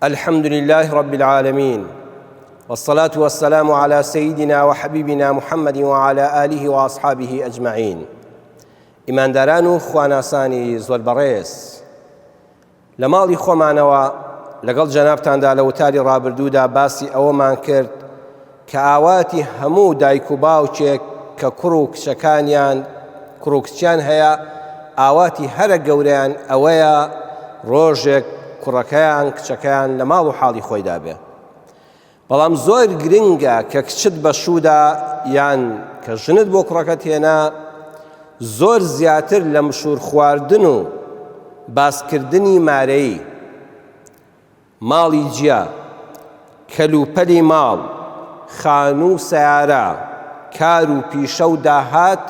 الحمد لله رب العالمين، والصلاة والسلام على سيدنا وحبيبنا محمد وعلى آله وأصحابه أجمعين. إمان داران خواناساني زۆر بەڕێز، لە ماڵی خۆمانەوە لەگەڵ جەنابتاندا لە وتاری ڕابردوودا باسی ئەوەمان کرد کە ئاواتی هەموو دایک و باوکێک کە کوڕ و کچەکانیان کوڕ و کچیان هەیە، ئاواتی هەرە گەورەیان ئەوەیە ڕۆژێک کوڕەکەیان کچەکەیان لە ماڵ و حاڵی خۆیدا بێ. بەڵام زۆر گرنگە کە کچت بە شوودا یان کە ژنت بۆ کوڕەکەت هێنا زۆر زیاتر لە مشور خواردن و باسکردنی مارەیی، ماڵی جیا، کەلوپەلی ماڵ، خان و سەیارە، کار و پیشە و داهات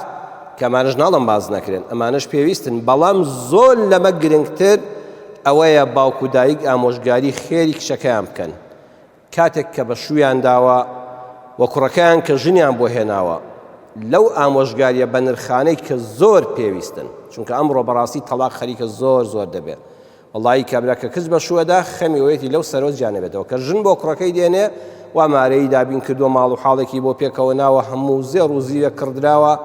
کە ئەمانەش ناڵم باز نەکرێن، ئەمانەش پێویستن، بەڵام زۆر لەمە گرنگتر ئەوەیە باوک و دایک ئامۆژگاری خێری کچەکەیان بکەن کاتێک کە بە شوویان داوە و کوڕەکەیان کە ژنیان بۆ هێناوە، لەو ئامۆژگاریە بە نرخانەی کە زۆر پێویستن، چونکە ئەمڕۆ بەڕاستی تەلاق خەریکە زۆر دەبێت. وەڵڵاهی کابرا کە کەس بە شووەدا خەمیەوەیەتی لەو سەرۆ جیانەبێتەوە کە ژن بۆ کوڕەکەی دێنێ وا مارەی دابین کردووە، ماڵ و حاڵێکی بۆ پێکەوە ناوە، هەموو زێڕ و زیوە کردراوە،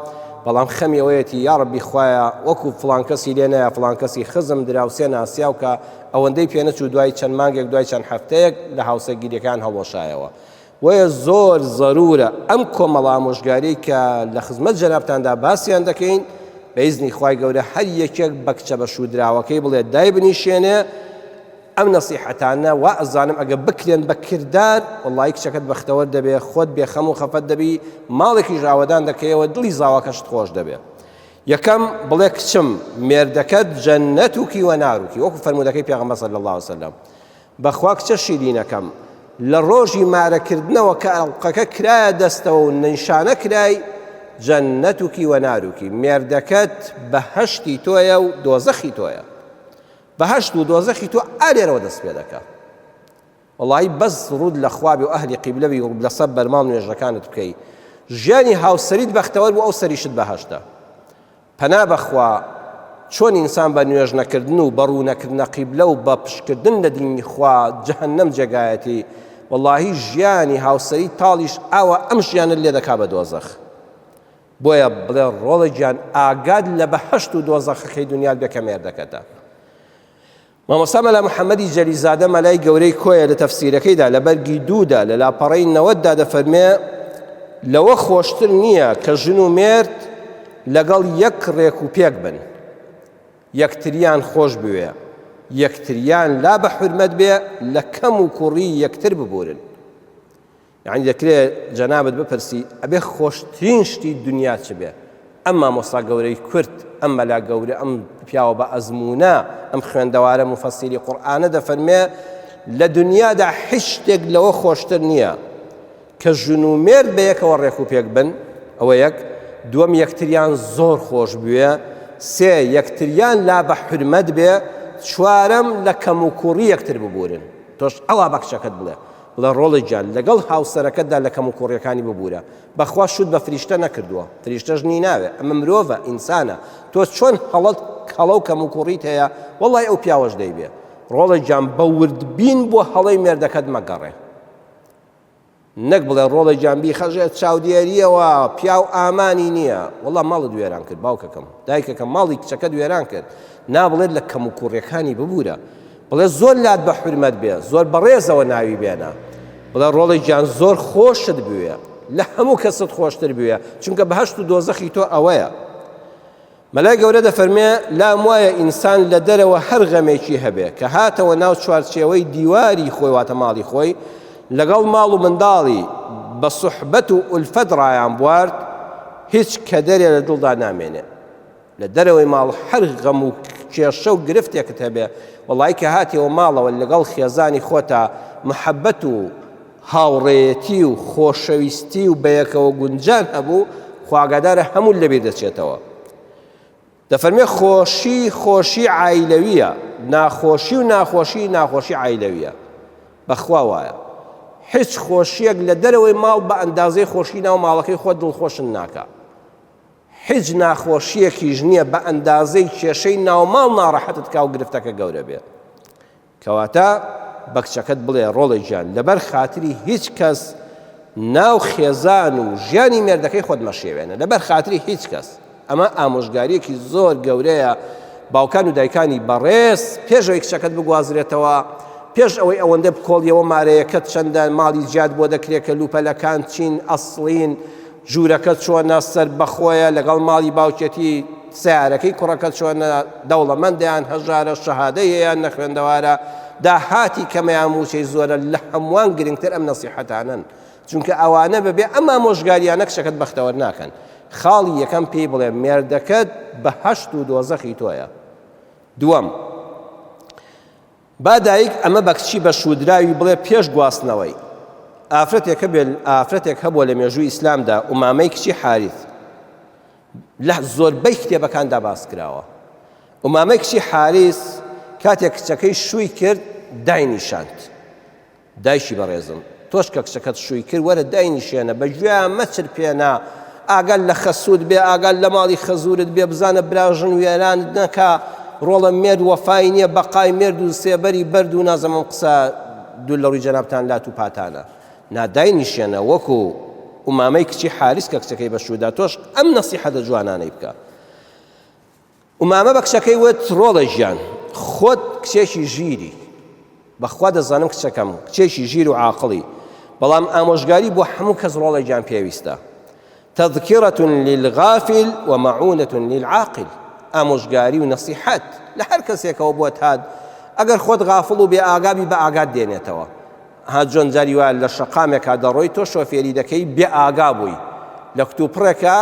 بەڵام خەمیەوەیەتی یا ڕەبی خوایە وەکو فڵان کەسی لێ نایە، فڵان کەسی خزم دراوسێ ناسیاو کە ئەوەندەی پێ نەچوو دوای چەند مانگێک دوای چەند هەفتەیەک لە هاوسەرگیریەکان هەڵۆشایەوە. وەیە زۆر زەرورە ئەم کۆمەڵ ئامۆژگارەی کە لە خزمەت جەنابتاندا باسییان دەکەین بە ئیزنی خوای گەورە هەر یەکێک بە کچە بە شوودراوەکەی بڵێ دای بنیشێنێ. ئەم نەسیحەتانە وا ئەزانم ئەگە بکرێن بە کردار وەڵڵاهی کچەکەت بەختەوەر دەبێ، خۆت بێخەم و خەفەت دەبی، ماڵێکی ژاوەدان دەکەیەوە، دڵی زاواکەشت خۆش دەبێ. یەکەم بڵێ کچم مێردەکەت جەنەتوکی وە ناروکی، وەکو فەرمودەکەی پێغەمبەر صلی الله علیه وسلم. بەخوا کچە شیرینەکەم لە ڕۆژی مارەکردنەوە کە ئەڵقەکە کرایە دەستەوە و نیشانە کرای جەنەتوکی وە ناروکی، مێردەکەت بەهەشتی تۆیە و دۆزەخی تۆیە، بەهەشت و دۆزەخی تۆ ئالێرەوە دەست پێ دەکات. وەڵڵاهی بەس ڕوود لە خوابی و ئەهلی قیبلەوی و لەسەر بەرماڵ نوێژەکانت بکەی، ژیانی هاوسەریت بەختەوەر بوو، ئەو سەریشت بەهەشتە. پەنا بەخوا چۆن ئینسان بە نوێژ نەکردن و بە ڕوونەکردنە قیبلە و بە پشتکردن لە دینی خوا جەهەنەم جێگایەتی، وەڵڵاهی ژیانی هاوسەری تاڵیش ئاوە ئەم ژیانت لێ دەکا بە دۆزەخ. بۆیە بڵێ ڕۆڵە گیان ئاگاد لە بەهەشت و دۆزەخەکەی دنیات بێ کە مێردەکەتە. مامۆستا مەلا محەممەدی جەلیزادە مەلای گەورەی کۆیە لە تەفسیرەکەیدا لە بەرگی دوودا لە لاپەڕەی 90دا دەفەرمێ لەوە خۆشتر نییە کە ژن و مێرد لەگەڵ یەک ڕێک و پێک بن، یەکتریان خۆش بوێ، یەکتریان لا بە حورمەت بێ، لە کەم و کوڕی یەکتر ببورن. یعنی دەکرێت جەنابەت بپرسی ئەبێ خۆشترین شتی دنیا چ بێ؟ ئەم مامۆستا گەورەی کورد، ئەم مەلا گەورە، ئەم پیاوە بە ئەزمونە، ئەم خوێندەوارە مفەسیری قورئانە دەفەرمێ لە دنیادا هیچ شتێک لەوە خۆشتر نییە کە ژن و مێرد بە یەکەوە ڕێک و پێک بن، ئەوە یەک. دووەم یەکتریان زۆر خۆش بوێ، سێ یەکتریان لا بە حورمەت بێ، چوارەم لە کەم و کوڕی یەکتر ببورن. تۆش ئەوا بە کچەکەت بڵێ ڕۆڵی گیان لەگەڵ هاوسەرەکەتدا لە کەم و کوڕیەکانی ببوورە. بەخوا شوت بە فریشتە نەکردووە، فریشتەش نی ناوێ، ئەمە مرۆڤە ئینسانە. تۆ چۆن هەڵەت کەڵە و کەم و کوڕیت هەیە، وەڵڵای ئەو پیاوەش دەیبێ. ڕۆڵی گیان بە وردبین بۆ هەڵەی مێردەکەت مەگەڕێ، نەک بڵێ ڕۆڵی گیانبی خەژێت چاودێریەوە پیاو ئامانی نییە. وەڵڵا ماڵت وێران کرد باوکەکەم، دایکەکەم ماڵی کچەکەت وێران کرد، نابڵێت لە کەم و کوڕیەکانی ببوورە. بڵێ زۆر لات بە حورمەت بێ، زۆر بەڕێزەوە ناوی بێنە. بڵێ ڕۆڵی گیان زۆر خۆشت بوێ، لە هەموو کەست خۆشتر بوێ، چونکە بەهەشت و دۆزەخی تۆ ئەوەیە. مەلای گەورە دەفەرمێ لام وایە ئینسان لە دەرەوە هەر غەمێکی هەبێ کە هاتەوە ناو چوارچێوەی دیواری خۆی واتە ماڵی خۆی، لەگەڵ ماڵ و منداڵی بە سوحبەت و ئولفەت ڕایان بوارد، هیچ کەدەرێ لە دڵدا نامێنێ. لە دەرەوەی ماڵ هەر غەم و کێشە و گرفتێکت هەبێ، وەڵڵاهی کە هاتیەوە ماڵەوە لەگەڵ خێزانی خۆتە محەبەت و هاوڕێیەتی و خۆشەویستی و بەیەکەوە گونجان هەبوو، خواگادارە هەموو لەبیر دەچێتەوە. دەفەرمێ خۆشی عایلەویە، ناخۆشی و ناخۆشی عایلەویە. بەخوا وایە هیچ خۆشیەک لە دەرەوەی ماڵ بە ئەندازەی خۆشی ناو ماڵەکەی خۆت دڵخۆشن ناکە. هیچ ناخۆشیەکیش نییە بە ئەندازەی کێشەی ناوماڵ ناڕەحەتت کا و گرفتەکە گەورە بێ. کەواتە بە کچەکەت بڵێ ڕۆڵی گیان لەبەر خاتری هیچ کەس ناو خێزان و ژیانی مێردەکەی خۆت مەشێوێنە لەبەر خاتری هیچ کەس. ئەمە ئامۆژگاریەکی زۆر گەورەیە باوکان و دایکانی بەڕێز پێشەوەی کچەکەت بگوازرێتەوە، پێش ئەوەی ئەوەندە بکۆڵیەوە مارەیەکەت چەندە ماڵی جیاد بۆ دەکرێت کە لوپەلەکان چین ئەسڵین، ژوورەکەت چۆنە سەر بەخۆیە لەگەڵ ماڵی باوکێتی سیارەکەی کوڕەکەت چۆنە دەوڵەمەندیان هەژارە شەهادەیەیان نەخوێندەوارە داهاتی کەمەیان موچەی زۆرە لە هەمووان گرنگتر ئەم نەسیحەتانن، چونکە ئەوانە بەبێ ئەمە ئامۆژگاریانە کچەکەت بەختەوەر ناکەن. خاڵی یەکەم پێی بڵێ مێردەکەت بە هەشت و دۆزەخی تۆیە. دووەم، با دایک ئەمە بە کچی بە شودراوی بڵێ پێش گواستنەوەی ئافرەتێک هەبووە لە مێژووی ئیسلامدا ئومامەی کچی حارث لە زۆربەی کتێبەکاندا باس کراوە. ئومامەی کچی حارث کاتێک کچەکەی شووی کرد داینیشاند. دایشی بەڕێزم تۆش کە کچەکەت شووی کرد وەرە داینیشێنە بە گوێیان مەچر پێنا، ئاگەل لە خەسوود بێ، ئاگەل لە ماڵی خەزورت بێ، بزانە براژن وێرانت نەکا، ڕۆڵە مێرد وەفای نییە، بەقای مێرد و سێبەری بەرد و نازەمەم قسە دوو لە ڕووی جەنابتان لات و پاتانە. ناداینیشێنە وەکو ئومامەی کچی حارث کە کچەکەی بەشودا تۆش ئەم نەسیحەتە جوانانەی بکە. ئومامە بە کچەکەی وت ڕۆڵە ژیان خۆت کچێکی ژیری، بەخوا دەزانم کچەکەم کچێکی ژیر و عاقڵی، بەڵام ئامۆژگاری بۆ هەموو کەس ڕۆڵی گیان پێویستە. تذكرة للغافل ومعونة للعاقل. ئامۆژگاری و نەسیحەت لە هەر کەسێکەوە بۆت هات ئەگەر خۆت غافڵ و بێ ئاگابی بە ئاگات دێنێتەوە. هات جۆنجاری وایە لە شەقامێکا دەڕۆی تۆ شۆفێری دەکەی بێ ئاگا بووی، لە کتوپڕێکە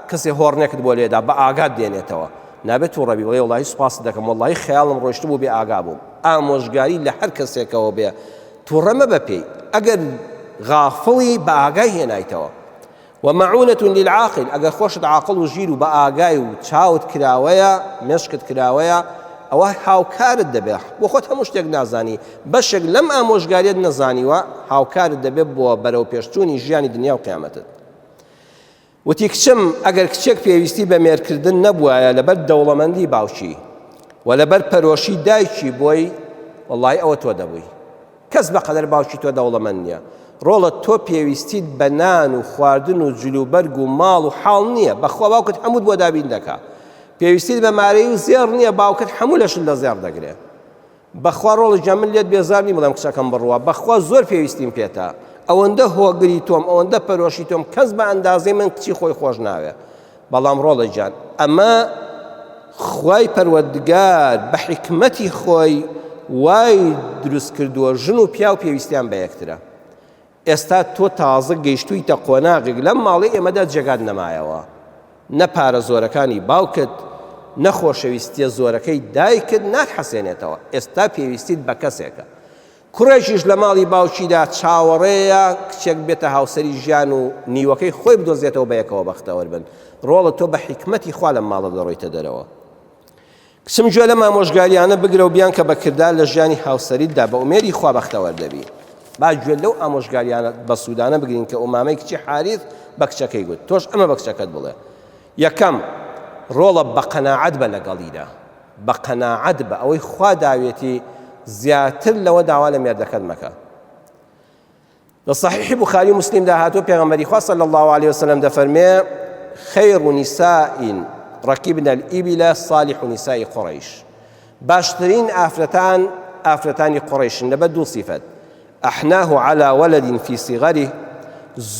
کەسێ هۆڕنێکت بۆ لێدا بە ئاگات دێنێتەوە، نابێت و ڕەبی بڵێ وڵی سوپاس دەکەم وڵی خەیاڵم ڕۆیشت بوو بێ ئاگا بووم. ئامۆژگاری لە هەر کەسێکەوە بێ تووڕەمە بە پێی، ئەگەر غافڵی بە ئاگای هێنایتەوە. ومعونة للعاقل، ئەگەر خۆشت عاقڵ و ژیر و بە ئاگای و چاوت کراوەیە مێشکت کراوەیە ئەوە هاوکارت دەبێت بۆ خۆت هەموو شتێک نازانی، بەشێک لەم ئامۆژگاریت نەزانیوە هاوکارت دەبێت بۆ بەرەو پێشچوونی ژیانی دنیا و قیامەتت. وتی کچم ئەگەر کچێک پێویستی بە مێرکردن نەبووایە لەبەر دەوڵەمەندی باوکی و لەبەر پەرۆشی دایکی بۆی وەڵی ئەوە تۆ دەبووی، کەس بەقەدەر باوکی تۆ دەوڵەمەند نییە. ڕۆڵە تۆ پێویستیت بە نان و خواردن و جلوبەرگ و ماڵ و حاڵ نییە، بەخوا باوکت هەمووت بۆ دابین دەکا. پێویستیت بە مارەی و زێڕ نییە، باوکت هەموو لەشت لە زێڕ دەگرێت. بەخوا ڕۆڵی جەمن لێت بێزارنی بڵێم کچەکەم بڕوە، بەخوا زۆر پێویستیم پێتە، ئەوەندە هۆگری تۆم، ئەوەندە پەرۆشی تۆم، کەس بە ئەندازەی من کچی خۆی خۆش ناوێ. بەڵام ڕۆڵی جان ئەمە خوای پەروەردگار بە حیکمەتی خۆی وای دروست کردووە ژن و پیا و پێویستیان بە یەکترە. ئێستا تۆ تازە گەیشتوویتە قۆناغێک لەم ماڵی ئێمەدا جێگات نەمایەوە، نە پارە زۆرەکانی باوکت نەخۆشەویستیە زۆرەکەی دایکت ناحەسێنێتەوە. ئێستا پێویستیت بە کەسێکە. کوڕێکیش لە ماڵی باوکیدا چاوەڕێیە کچێک بێتە هاوسەری ژیان و نیوەکەی خۆی بدۆزێتەوە بە یەکەوە بەختەوەر بن. ڕۆڵە تۆ بە حیکمەتی خوا لە ماڵە دەڕۆیتە دەرەوە. کچم گوێ لەم ئامۆژگاریانە بگرە و بیان کە بەکردار لە ژیانی هاوسەریتدا بە ئومێری خوا بەختەوەر دەبی. با گوێ لەو ئامۆژگاریانە بە سوودانە بگرین کە ئومامەی کچی حارث بە کچەکەی گوت، تۆش ئەمە بە کچەکەت بڵێ. یەکەم ڕۆڵە بە قەناعەت بە لەگەڵیدا، بە قەناعەت بە ئەوەی خوا داوێتی زیاتر لەوە داوا لە مێردەکەت مەکە. لە صحیحی بوخاری و مسلمدا هاتووە پێغەمبەری خوا صلی الله عليه وسلم دەفەرمێ خەیر نساء رەکیبنە الئیبل صالح نساء قوڕیش. باشترین ئافرەتانی قوڕیشن لەبەر دوو صیفەت. ئەحناه على ولد في صغره،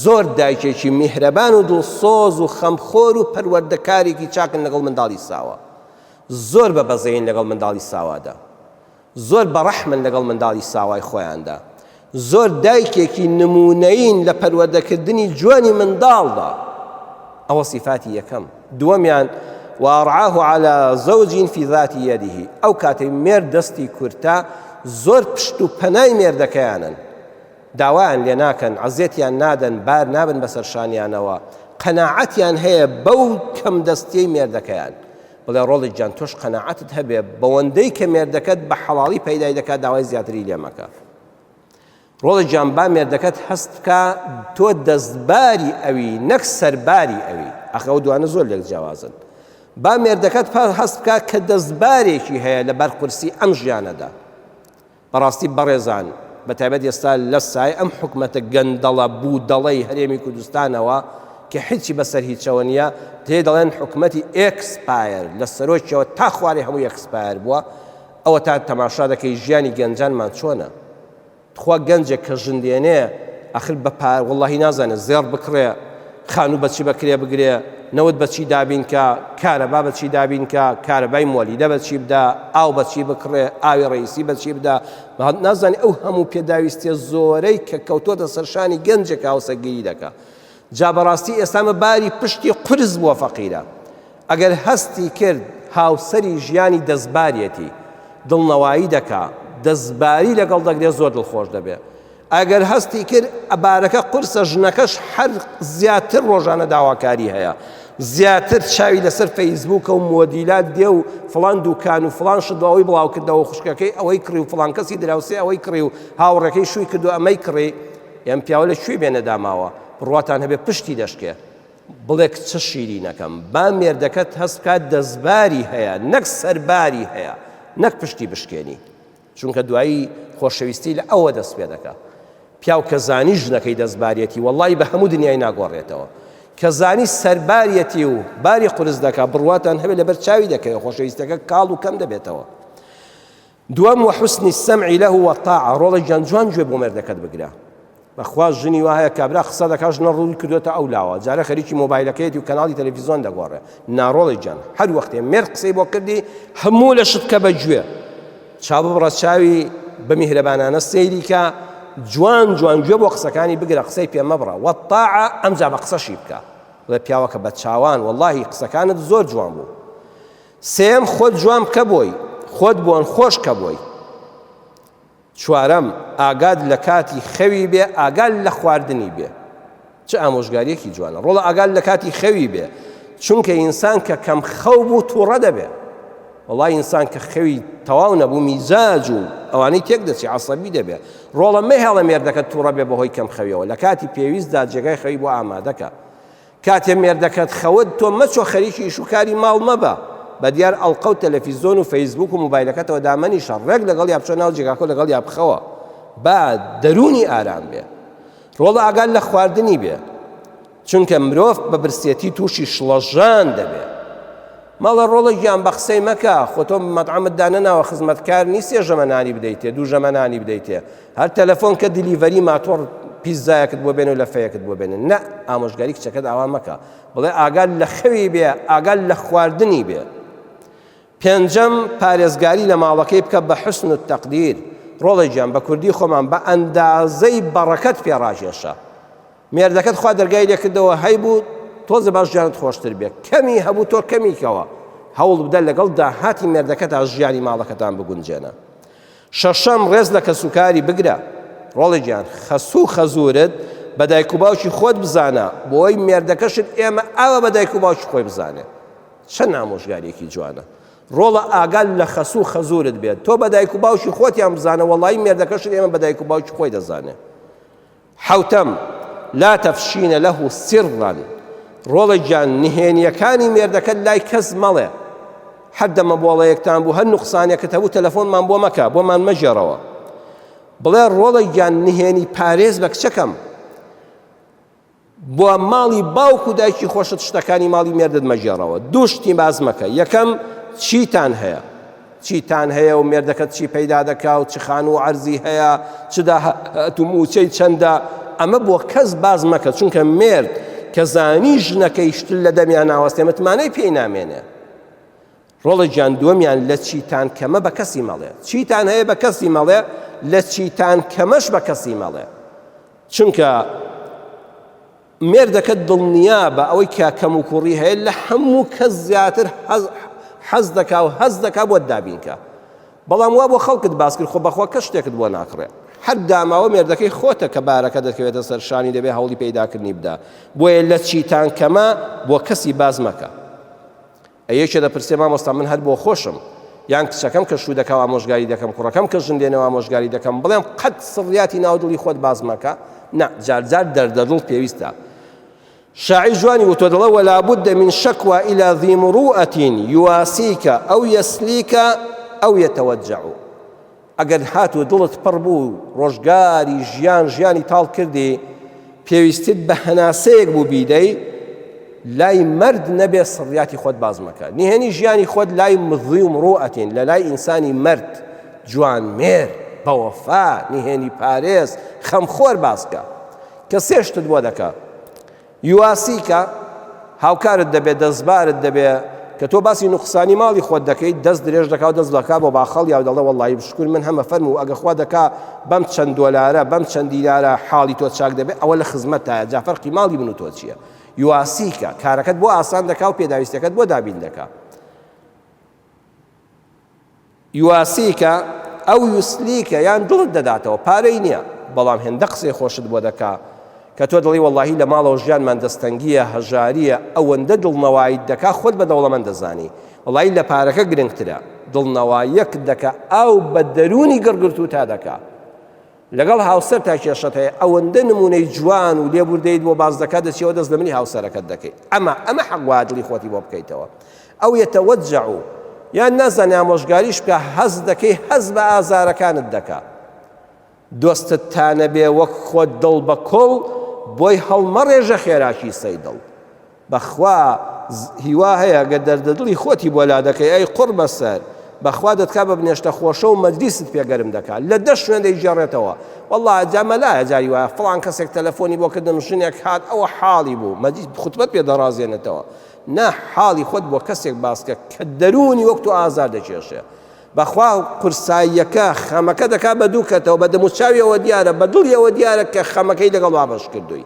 زۆر دایکێکی میهرەبان و دڵسۆز و خەمخۆر و پەروەردەکارێکی چاکن لەگەڵ منداڵی ساوە، زۆر بە بەزەین لەگەڵ منداڵی ساوادا، زۆر بەڕەحمن لەگەڵ منداڵی ساوای خۆیاندا، زۆر دایکێکی نمونەیین لە پەروەردەکردنی جوانی منداڵدا. ئەوە صیفاتی یەکەم. دووەمیان وأرعاه على زوج في ذات يده، ئەو کاتەی مێرد دەستی کورتە زۆر پشت و پەنای مێردەکەیانن، داوایان لێ ناکەن، عەزێتیان نادەن، بار نابن بەسەر شانیانەوە، قەناعەتیان هەیە بەو کەم دەستیەی مێردەکەیان. بڵێ ڕۆڵی گیان تۆش قەناعەتت هەبێ بەوەندەی کە مێردەکەت بە حەڵاڵی پەیدای دەکات داوای زیاتری لێ مەکە. ڕۆڵی گیان با مێردەکەت هەست بکە تۆ دەستباری ئەوی نەک سەرباری ئەوی، ئەخە ئەو دوانە زۆر لێک جیاوازن. با مێردەکەت هەست بکە کە دەستبارێکی هەیە لە بەرقورسی ئەم ژیانەدا، بەڕاستی بەڕێزان بەتایبەت ئێستا لە سای ئەم حکومەتە گەندەڵە بوو دەڵی هەرێمی کوردستانەوە کە هیچی بەسەر هیچەوە نییە تێ دەڵێن حکومەتی ئێکسپایر لە سەرۆکیەوە تا خوارێ هەموو ئێکسپایر بووە ئەوە تا تەماشا دەکەی ژیانی گەنجانمان چۆنە خوا گەنجێک کە ژندێنێ ئاخر بە وەڵڵاهی نازانێت زێڕ بکڕێ خانوو بەچی بەکرێ بگرێ نەوت بەچی دابینکە کارەبا بەچی دابینکە کارەبای مۆلیدە بەچی بدا ئاو بەچی بکڕێ ئاوی ڕئیسی بەچی بدا نازانێت ئەو هەموو پێداویستیە زۆرەی کە کەوتۆتە سەرشانی گەنجێک هاوسەرگیری دەکا جا بەڕاستی ئێستامە باری پشتی قرس بووە فەقیرە ئەگەر هەستی کرد هاوسەری ژیانی دەستبارێتی دڵنەوایی دەکا دەستباری لەگەڵ دەگرێت زۆر دڵخۆش دەبێت ئەگەر هەستی کرد ئەبارەکە قورسە ژنەکەش هەر زیاتر ڕۆژانە داواکاری هەیە زیاتر چاوی لەسەر فەیسبووکە و مۆدیلات دێ و فڵان دوکان و فڵان شدەوەی بڵاو کردەوە خوشکەکەی ئەوەی کڕی و فڵان کەسی دراوسێ ئەوەی کڕی و هاوڕێکەی شووی کردو ئەمەی کڕی ئەم پیاوە لە شوێ بێنە داماوە بڕواتان هەبێ پشتی دەشکێ بڵێ چه شیرینەکەم با مێردەکەت هەست بکات دەستباری هەیە نەک سەرباری هەیە نەک پشتی بشکێنی چونکە دوایی خۆشەویستی لە ئەوە دەست پێ دەکات پیاو کە زانی ژنەکەی دەستبارەتی وەڵڵی بە هەموو دنیای ناگۆڕێتەوە کە زانی سەربارەتی و باری قورس دەکات بڕواتان هەبێت لەبەر چاوی دەکەوێت خۆشەویستەکە کاڵ و کەم دەبێتەوە دووەم وحسنی السەمعی لەه والطاعة ڕۆڵی جوان گوێ بۆ مێردەکەت بگرە بەخوا ژنی وا هەیە کابرا قسە دەکات ژنە ڕووی کردوێتە ئەو لاوە جارە خەریکی مۆبایلەکەیەتی و کەناڵی تەلەڤیزۆن دەگۆڕێ ناڕۆڵی جان هەر وەختێ مێرد قسەی بۆ کردی هەموو لە شت کە بەگوێ چاو ببڕە چاوی بە میهرەبانانە سەیری کە جوان گوێ بۆ قسەکانی بگرە قسەی پێ مەبڕە والطاعة ئەمجا بە قسەشی بکە بڵێ پیاوەکە بە چاوان وەڵڵاهی قسەکانت زۆر جوان بوو سێم خۆت جوان بکە بۆی خۆت بۆن خۆش کە بۆی چوارەم ئاگاد لە کاتی خەوی بێ ئاگال لە خواردنی بێ چه ئامۆژگاریەکی جوانە ڕۆڵە ئاگال لە کاتی خەوی بێ چونکە ئینسان کە کەم خەو بوو تووڕە دەبێ وەڵڵای ئینسان کە خەوی تەواو نەبوو میزاج و ئەوانەی تێک دەچی عەسەبی دەبێ ڕۆڵە مەهێڵە مێردەکەت تووڕە بێ بەهۆی کەم خەویەوە لە کاتی پێویستدا جێگای خەوی بۆ ئامادەکە کاتێ مێردەکەت خەوت تۆ مەچۆ خەریکی ئیش و کاری ماڵ مەبە بە دیار ئەڵقە و تەلەڤیزۆن و فەیسبوک و مۆبایلەکەتەوە دامەنیشە ڕێک لەگەڵ یا بچۆ ناو جێگاکۆ لەگەڵ یا بخەوە با دەرونی ئارام بێ ڕۆڵە ئاگال لە خواردنی بێ چونکە مرۆڤ بە برسێتی تووشی شڵەژان دەبێ ماڵە ڕۆڵە گیان بە قسەی مەکە خۆ تۆ مەطعەمت دانەناوە خزمەتکار نیست سێ ژەمەنانی بدەیتێ دوو ژەمەنانی بدەیتێ هەر تەلەفۆن کە دیلیڤەری ماتۆڕ پیزایەکت بۆ بێن و لە فەیەکت بۆ بێنن نە ئامۆژگاری کچەکەت ئاوا مەکە بڵێ ئاگال لە خەوی بێ ئاگال لە خواردنی بێ پێنجەم پارێزگاری لە ماڵەکەی بکە بە حوسن و تەقدیر ڕۆڵی گیان بە کوردی خۆمان بە ئەندازەی بەڕەکەت پێڕاژێشە مێردەکەت خوا دەرگای لێکردەوە هەیبوو تۆزە باش ژیانت خۆشتر بێ کەمی هەبوو تۆ کەمیکەوە هەوڵ بدە لەگەڵ داهاتی مێردەکەت تا ژیانی ماڵەکەتان بگونجێنە شەشەم ڕێز لە کەسوکاری بگرە ڕۆڵی گیان خەسوو خەزورت بە دایک و باوکی خۆت بزانە بۆی مێردەکەشت ئێمە ئاوە بە دایک و باوکی خۆی بزانێ چەند ئامۆژگاریەکی جوانە ڕۆڵە ئاگال لە خەسوو خەزورت بێت تۆ بە دایک و باوکی خۆتیان بزانە وەڵی مێردەکەشت ئێمە بە دایک و باوکی خۆی دەزانێ حەوتەم لا تەفشینە لەه سیڕەن ڕۆڵی گیان نهێنیەکانی مێردەکەت لای کەس مەڵێ هەر دەمەبۆڵەیەکتان بوو هەر نوقسانێکت هەبوو تەلەفۆنمان بۆ مەکە بۆمان مەژێڕەوە بڵێ ڕۆڵی گیان نهێنی پارێز بە کچەکەم بۆ ماڵی باوک و دایکی خۆشت شتەکانی ماڵی مێردت مەژێڕەوە دوو شتی باز مەکە یەکەم چیتان هەیە و مێردەکەت چی پەیدا دەکا و چ خان و عەرزی هەیە چ داهات و موچەی چەندە ئەمە بۆ کەس باز مەکە چونکە مێرد کە زانی ژنەکەی شتل لە دەمیان ناوەستێ متمانەی پێی نامێنێ ڕۆڵی گیان دووەمیان لە چیتان کەمە بە کەسی مەڵێ چیتان هەیە بە کەسی مەڵێ لە چیتان کەمەش بە کەسی مەڵێ چونکە مێردەکەت دڵنیا بە ئەوەی کە کەم و کوڕی هەیە لە هەموو کەس زیاتر حەز دەکا و هەز دەکا بۆ دابینکە بەڵام وا بۆ خەڵکت باس کرد خۆ بەخوا کە شتێکت بۆ ناکڕێ هەر داماوە مێردەکەی خۆتە کە بارەکە دەکەوێتە سەر شانی دەبێ هەوڵی پەیداکردنی بدا بۆیە لە چیتان کەمە بۆ کەسی باز مەکە ئەیەکێ دەپرسێ مامۆستا من هەر بۆ خۆشم یان کچەکەم کە شوو دەکا ئامۆژگاری دەکەم کوڕەکەم کە ژندێنەوە ئامۆژگاری دەکەم بڵێم قەت سڕیاتی ناودڵی خۆت باز مەکە نا جارجار دەردەدڵ پێویستە شاعر جوانی وتۆ دەڵێ ولا بد من شكوى إلى ذي مروءة يواسيك أو يسليك أو يتوجع ئەگەر هاتووە دڵت پڕ بوو ڕۆژگاری ژیانی تاڵ کردی پێویستت بە هەناسەیەک بوو بیدەی لای مرد نەبێ سڕیاتی خۆت باز مەکە نهێنی ژیانی خۆت لای مزڵی و مڕوعەتین لە لای ئینسانی مرد جوانمێر بەوەفا نهێنی پارێز خەمخۆر باسکە کە سێشتت بۆ دەکا یواسیکە هاوکارت دەبێت دەستبارت دەبێت کە تۆ باسی نوقسانی ماڵی خۆت دەکەیت دەست درێژ دەکا و دەست دەکا بۆ باخەڵ یا دەڵێ وەڵڵاهی بشکور من هەمە فەرم و ئەگە خوا دەکا بەم چەند دۆلارە بەم چەند دینارە حاڵی تۆ چاک دەبێت ئەوە لە خزمەتایە جا فەرقی ماڵی من و تۆ چییە یواسیکە کارەکەت بۆ ئاسان دەکا و پێداویستەکەت بۆ دابین دەکا یواسیکە ئەو یوسلیکە یان دڵت دەداتەوە پارەی نییە بەڵام هێندە قسەی خۆشت بۆ دەکا کە تۆ دڵی وەڵڵاهی لە ماڵەوە ژیانمان دەستەنگیە هەژاریە ئەوەندە دڵنەواییت دەکا خۆت بە دەوڵەمەند دەزانی وەڵڵاهی لە پارەکە گرنگترە دڵنەواییەک دەکا ئەو بە دەرونی گڕگرت و تا دەکا لەگەڵ هاوسەر تا کێشەت هەیە ئەوەندە نمونەی جوان و لێبوردەیت بۆ باز دەکات دەچیەوە دەست لە منی هاوسەرەکەت دەکەیت ئەمە حەق دڵی خۆتی بۆ بکەیتەوە ئەو یەتەوەجع یان نازانێ ئامۆژگاریش بکە هەز دەکەی هەز بە ئازارەکانت دەکا دۆستت تا نەبێ وەک خۆت دڵ بە کۆڵ بۆی هەڵمەڕێژە خێراکی سەیدڵ بەخوا هیوا هەیە گە دەردەدڵی خۆتی بۆ لا دەکەی ئەی قوڕ بەسەر بەخوا دەتکا بە بنێشتە خۆشە و مەجلیست پێگەرم دەکات لە دە شوێن دەیجێڕێتەوە وەڵڵا جامەلایە جاری وایە فڵان کەسێک تەلەفۆنی بۆ کردن ژنێک هات ئەوە حاڵی بوو مەجلیس خوتبەت پێ دەڕازێنێتەوە نا حاڵی خۆت بۆ کەسێک باسکە کە دەرونی وەک تۆ ئازار دەکێشێ بەخوا قورساییەکە خەمەکە دەکا بە دوو کەتەوە بە دەموچاویەوە دیارە بە دڵیەوە دیارە کە خەمەکەی لەگەڵ وابەش کردووی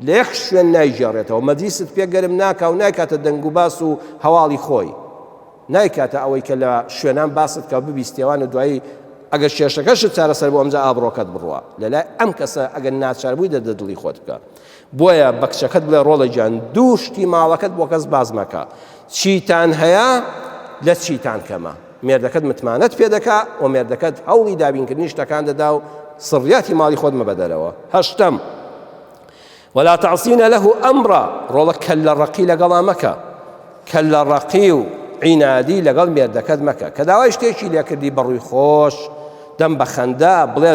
لە یەک شوێن نایگێڕێتەوە مەجلیست پێگەرم ناکا و نایکاتە دەنگ و باس و هەواڵی خۆی نایکاتە ئەوەی کە لە شوێنان باست کە ببیستێوانە دوایی ئەگەر کێشەکەشت چارەسەر بۆ ئەمجا ئابڕۆکەت بڕوە لەلای ئەم کەسە ئەگەر ناچار بووی دەدە دڵی خۆت بکە بۆیە بە کچەکەت بڵێ ڕۆڵە گیان دوو شتی ماڵەکەت بۆ کەس باز مەکە چیتان هەیە لە چیتان کەمە مێردەکەت متمانەت پێ دەکا و مێردەکەت هەوڵی دابینکردنی شتەکان دەدا و سڕیاتی ماڵی خۆت مەبەدەرەوە هەشتەم ولا تعصين له أمرا ڕۆڵە کەللە ڕەقی لەگەڵا مەکە کەللە ڕەقی و عینادی لەگەڵ مێردەکەت مەکە کە داوای شتێکی لێکردی بەڕووی خۆش دەم بە خەندا بڵێ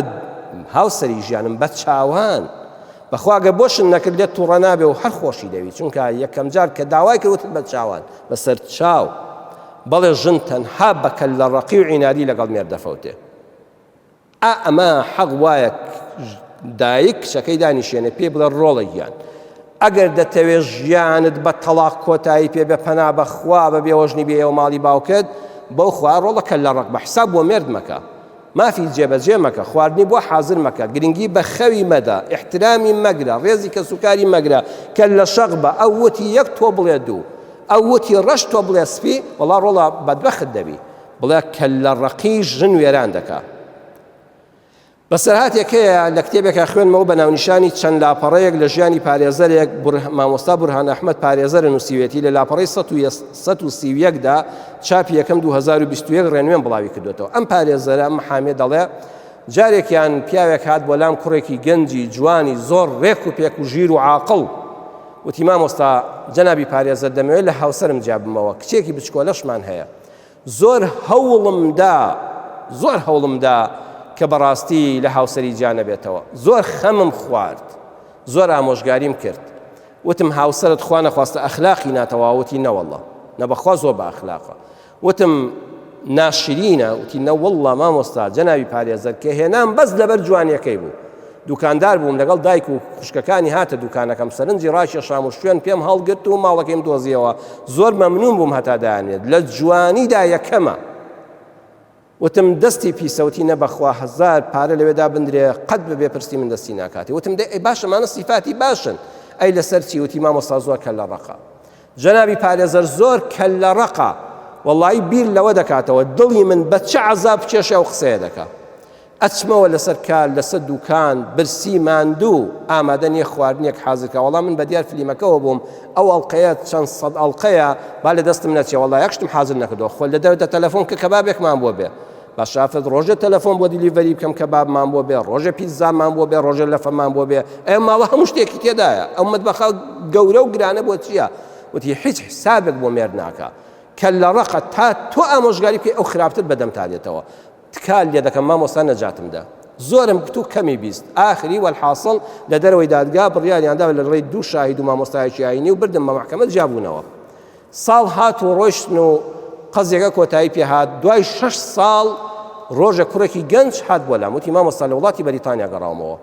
هاوسەری ژیانم بە چاوان بەخواگە بۆشن نەکرد لێت تووڕە نابێ و هەر خۆشی دەوی چونکە یەکەم جار کە داوای کردوتت بە چاوان بەسەر چاو بەڵێ ژن تەنها بە کەللە ڕەقی و عینادی لەگەڵ مێرد دەفەوتێ ئەمە حەق وایە دایک کچەکەی دانیشێنێ پێ بڵێ ڕۆڵە گیان ئەگەر دەتەوێت ژیانت بە تەلاق کۆتایی پێ بە پەنا بەخوا بە بێوەژنی بێەوە ماڵی باوکت بەو خوا ڕۆڵە کەللە ڕەق بە حساب بۆ مێرد مەکە مافی جێبەجێ مەکە خواردنی بۆ حازر مەکە گرنگی بە خەوی مەدە احترامی مەگرە ڕێزی کە سوکاری مەگرە کە لە شەق بە ئەو وتی یەک تۆ بڵێ دوو ئەو وتی ڕەش تۆ بڵێ سپی وەڵا ڕۆڵە بەدبەخت دەبی بڵێ کەللە ڕەقی ژن وێران دەکا بەسەرهاتێکەیە لە کتێبێکە خوێنمەوە بە ناونیشانی چەند لاپەڕەیەک لە ژیانی پارێزەرێک مامۆستا بورهان ئەحمەد پارێزەرە نووسیوێتی لە لاپەڕەی 131دا چاپی یەکەم 2021 ڕێنوێن بڵاوی کردوێتەوە ئەم پارێزەرە ئەم محامێ دەڵێ جارێکیان پیاوێک هات بۆ لام کوڕێکی گەنجی جوانی زۆر ڕێک و پێک و ژیر و عاقڵ وتی مامۆستا جەنابی پارێزەر دەمەوێت لە هاوسەرم جابمەوە کچێکی بچکۆلەشمان هەیە زۆر هەوڵمدا کە بەڕاستی لە هاوسەری جانە بێتەوە زۆر خەمم خوارد زۆر ئامۆژگاریم کرد وتم هاوسەرت خوا نەخواستە ئەخلاقی ناتەوە وتی نەوەڵڵا نەبەخوا زۆر بە ئەخلاقە وتم ناشرینە وتی نەوەڵڵا مامۆستا جەنابی پارێزەر کە هێنام بەس لەبەر جوانیەکەی بوو دوکاندار بووم لەگەڵ دایک و خوشکەکانی هاتە دوکانەکەم سەرنجی ڕاشێشام و شوێن پێم هەڵگرت و ماڵەکەیم دۆزیەوە زۆر مەمنون بووم هەتا دایانێت لە جوانیدا یەکەمە وتم دەستی پیسەوتی نەبەخوا هەزار پارە لەوێدا بندرێ قەت بەبێ پرسی من دەستی ناکاتی وتم دەی باشەمانە سیفاتی باشن ئەی لەسەر چی وتی مامۆستا زۆر کەللە ڕەقە جەنابی پارێزەر زۆر کەللە ڕەقە وەڵڵی بیر لەوە دەکاتەوە دڵی من بە چه عەزاب کێشە و قسەیە دەکا ئەچمەوە لەسەر کار لەسەر دوکان برسی ماندوو ئامادە نییە خواردنێک حازرکە وەڵام من بە دیار فلیمەکەەوە بووم ئەو ئەڵقەیە چەند سەد ئەڵقەیە با لە دەستم نەچێ وەڵڵا یەکشتم حازر نەکردەوە خۆ لە دەوێتە تەلەفۆن کە کەبابێکمان بۆ بێ باشافت ڕۆژە تەلەفۆن بۆ دیلیڤەری بکەم کەبابمان بۆ بێ ڕۆژە پیتزامان بۆ بێ ڕۆژە لەفەمان بۆ بێ ئەو ماوە هەموو شتێکی تێدایە ئەو مەتبەخە گەورە و گرانە بۆ چییە وتی هیچ حسابێک بۆ مێرد ناکە کەللە ڕەقە تا تۆ ئامۆژگاری بکەی ئەو خراپتر بەدەمتانێتەوە تکال لێ دەکەم مامۆستا نەجاتمدا زۆرم گوت و کەمی بیست ئاخری وەالحاصڵ لە دەرەوەی دادگا بڕیاریاندا لە ڕێی دوو شاهید و مامۆستایەکی ئاینی و بردم بە محکەمە جیابوونەوە ساڵ هات و ڕۆیشتن و قەزێکە کۆتایی پێ هات دوای 6 ساڵ ڕۆژە کوڕێکی گەنج هات بۆ لام وتی مامۆستا لە وڵاتی بەریتانیا گەڕاومەوە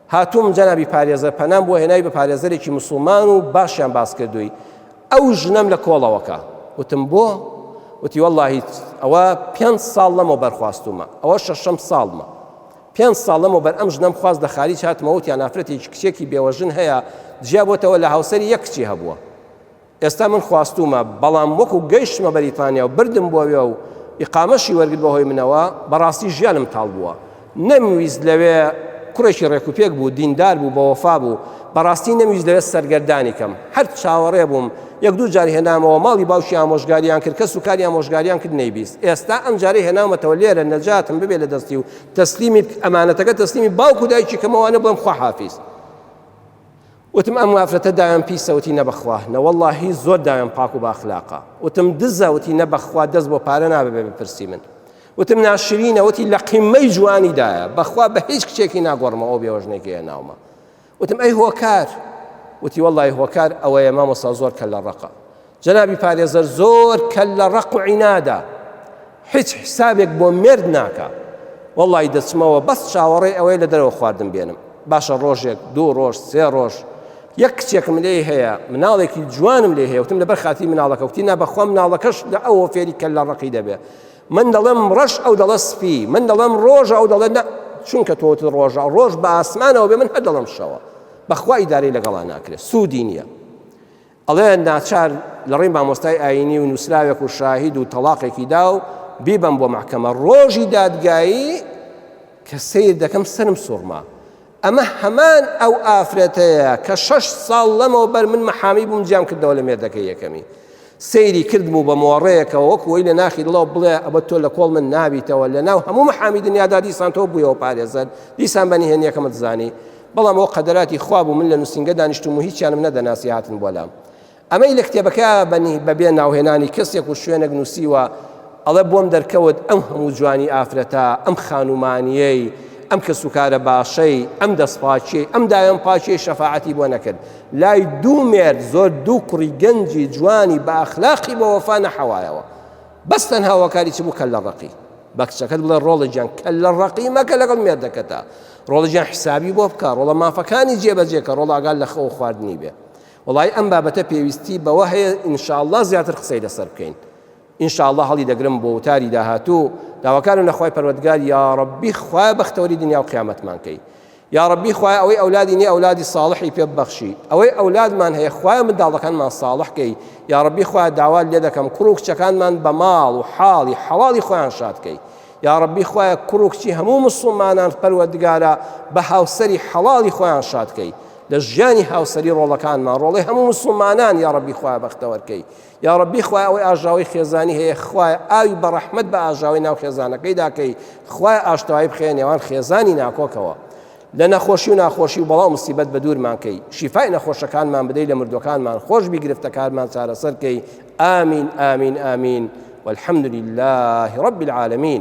هاتووم جەنابی پارێزەر پەنام بۆ هێنای بە پارێزەرێکی موسڵمان و باشیان باس کردووی ئەو ژنەم لە کۆڵەوەکە وتم بۆ وتی وەڵڵاهی ئەوە 5 ساڵ لەمەوە بەرخواستومە ئەوە 6ەم ساڵمە 5 ساڵ لەمەوە بەر ئەم ژنەم خواست لە خاریج هاتمەوە وتیان ئافرەتێکی کچێکی بێوەژن هەیە جیابۆتەوە لە هاوسەری یەک کچی هەبووە ئێستا من خواستومە بەڵام وەکو گەیشتمە بەریتانیا و بردم بۆوێ و ئیقامەشی وەرگرت بەهۆی منەوە بەڕاستی ژیانم تاڵ بووە نەمویست لەوێ کوڕێکی ڕێکوپێک بوو دیندار بوو بە وەفا بوو بەڕاستی نەمویست لەوێ سەرگەردانی کەم هەر چاوەڕێ بووم یەک دوو جاری هێنامەوە ماڵی باوشی ئامۆژگاریان کرد کەس و کاری ئامۆژگاریان کرد نەیبیست ئێستا ئەم جارەی هێنامەتەوە لێرە نەجاتم ببێ لە دەستی و تەسلیمی ئەمانەتەکە تەسلیمی باوک و دایکی کەمەوانە بڵم خواحافیز وتم ئەم ئافرەتە داوێن پیسە وتی نەبەخوا نەوەڵڵاهی زۆر داوێن پاک و باخلاقە وتم دزە وتی نەبەخوا دەست بۆ پارە نابێ بپرسی من وتم ناشرینە وتی لە قیمەی جوانیدایە بەخوا بە هیچ کچێکی ناگۆڕمەوە بێوەژنێکی هێناومە وتم ئەی هۆکار وتی وەڵڵاهی هۆکار ئەوەیە مامۆستا زۆر کەل لە ڕقە جەنابی پارێزەر زۆر کەل لە ڕق و عینادا هیچ حسابێک بۆ مرد ناکە وەڵڵاهی دەچمەوە بەس چاوەڕێ ئەوەی لە دەرەوە خواردم بێنم باشە ڕۆژێک 2 ڕۆژ 3 ڕۆژ یەک کچێکم لێ هەیە مناڵێکی جوانم لێ هەیە وتم لەبەر خاتی مناڵەکە وتی نابەخوا مناڵەکەش لە ئەوە فێری کەل لە ڕقی دەبێ من دەڵێم ڕەش ئەو دەڵە سپی من دەڵێم ڕۆژە ئەو دەڵێ چونکە تۆت ڕۆژە ڕۆژ بە ئاسمانەوە بێ من هەر دەڵێم شەوە بەخوا ئیدارەی لەگەڵا ناکرێت سوودی نییە ئەڵێ ناچار لە ڕێی مامۆستای ئاینی و نووسراوێک و شاهید و تەلاقێکی دا و بیبم بۆ محکەمە ڕۆژی دادگایی کە سیر دەکەم سرم سوڕما ئەمە هەمان ئەو ئافرەتەیە کە 6 ساڵ لەمەوە بەر من مەحامی بووم جیام کردەوە لە مێردەکەی یەکەمی سەیری کردبوو بە مۆڕەیەکەوە وەکوی لە ناخی دڵەوە بڵێ ئەبە تۆ لە کۆڵ من نابیتەوە لە ناو هەموو مەحامی دنیادا دیسان تۆ بوویەوە پارێزەر دیسان بەنیهێنیەکەمت زانی بەڵام ئەوە قەدەراتی خوا بوو من لە نووسینگە دانیشتم و هیچیانم نەدەناسی هاتن بۆ لام ئەمەی لە کتێبەکە بەبێ ناوهێنانی کەسێک و شوێنێک نووسیوە ئەڵێ بۆم دەرکەوت ئەم هەموو جوانی ئافرەتە ئەم خانومانیەی ئەم کەسوکارە باشەی ئەم دەستپاچی ئەم دایان پاچی شەفاعەتی بۆ نەکرد لای دوو مێرد زۆر دوو کوڕی گەنجی جوانی بە ئەخلاقی بە وەفا نەحەوایەوە بەس تەنها هۆکاری چ بوو کەل لە ڕقی بە کچەکەت بڵێ ڕۆڵە گیان کەل لە ڕقی مەکە لەگەڵ مێردەکەتە ڕۆڵە گیان حسابی بۆ بکە ڕۆڵە مافەکانی جێبەجێکە ڕۆڵە ئاگال لە خەو خواردنی بێ وەڵای ئەم بابەتە پێویستی بەوە هەیە ئینشاءالله زیاتر قسەی لەسەر بکەین ئینشاءالله هەڵی دەگرم بۆ وتاری داهاتوو داواکارم لە خوای پەروەردگار یا ڕەبی خوای بەختەوەری دنیا و قیامەتمان کەی یا ڕەبی خوای ئەوەی ئەولادی نییە ئەولادی ساڵحی پێ ببەخشی ئەوەی ئەولادمان هەیە خوای منداڵەکانمان ساڵح کەی یا ڕەبی خوای داوا لێ دەکەم کوڕ و کچەکانمان بە ماڵ و حاڵی حەواڵی خۆیان شاد کەی یا ڕەبی خوای کوڕ و کچی هەموو موسڵمانان پەروەردگارە بە هاوسەری حەڵاڵی خۆیان شاد کەی لە ژیانی هاوسەری ڕۆڵەکانمان ڕۆڵی هەموو موسڵمانان یا ڕەبی خوای بەختەوەرکەی یا ڕەبی خوای ئەوەی ئاژاوی خێزانی هەیە خوای ئاوی بەڕەحمەت بە ئاژاوی ناو خێزانەکەی داکەی خوای ئاشتەوایی بخێ نێوان خێزانی ناکۆکەوە لە نەخۆشی و ناخۆشی و بەڵاو موسیبەت بە دوورمان کەی شیفای نەخۆشەکانمان بدەی لە مردوەکانمان خۆش بی گرفتەکانمان چارەسەر کەی ئامین ئامین ئامین والحمد لله رب العالمين